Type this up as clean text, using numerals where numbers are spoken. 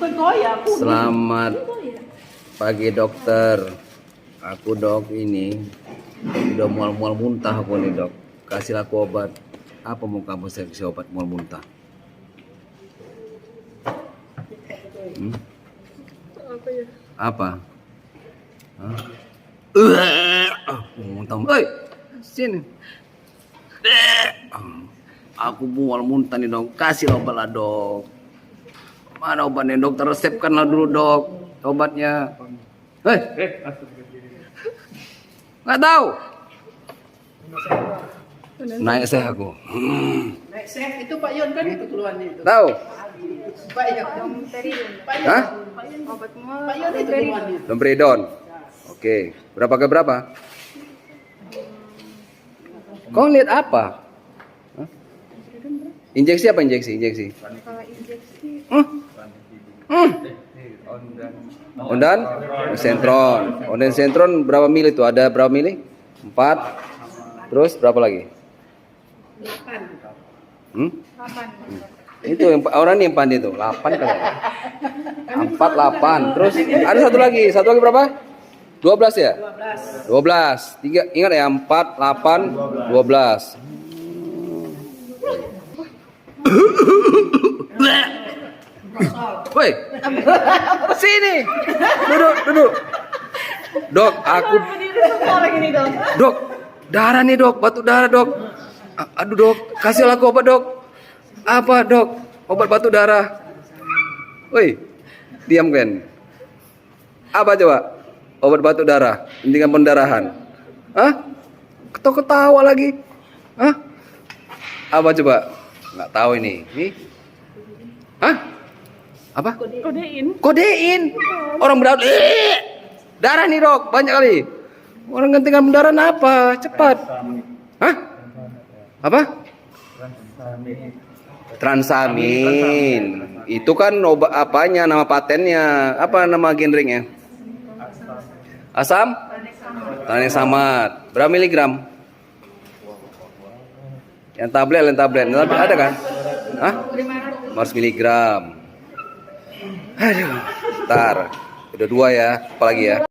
Selamat pagi dokter. Aku dok ini udah mual-mual muntah aku nih dok. Kasih aku obat. Apa mau kamu saya kasih obat mual muntah? Apa? Hah? Muntah. Oi, sini. Aku mual muntah nih dok. Kasih obat lah dok. Mana obatnya dokter, resepkanlah dulu dok obatnya. Nggak tahu. Naik seh aku. Naik seh itu Pak Yon kan itu keluarnya itu. Tahu? Pak Yon. Hah? Pak Yon itu keluarnya. Dompredon. Oke. Berapa ke berapa? Kau lihat apa? Hah? Injeksi apa injeksi? Injeksi. Ondan sentron. Ondan sentron berapa mili itu? Ada berapa mili? 4. Terus berapa lagi? 8. Itu yang orang ini yang pandai itu. 8 kan? 4, 8. Terus ada satu lagi. Satu lagi berapa? 12 ya? 12. 3 ingat ya, 4, 8, 12. Woi, sini, duduk. Dok, aku. Dok, darah nih dok, batuk darah dok. Aduh dok, kasih aku obat dok. Apa dok? Obat batuk darah. Woi, diam kan? Apa coba? Obat batuk darah, hentikan pendarahan. Hah? Ketawa lagi. Hah? Apa coba? Nggak tahu ini. Nih. Hah? Apa? Kodein. Orang berdarah. Darah nih dok, banyak kali. Orang gantikan pendarahan apa? Cepat. Hah? Apa? Transamin. Itu kan obat apanya? Nama patennya? Apa nama genrenya? Asam? Tanesamat. Berapa miligram? Yang tablet ada kan? Hah? 500 miligram. Aduh, ntar udah 2 ya, apalagi ya.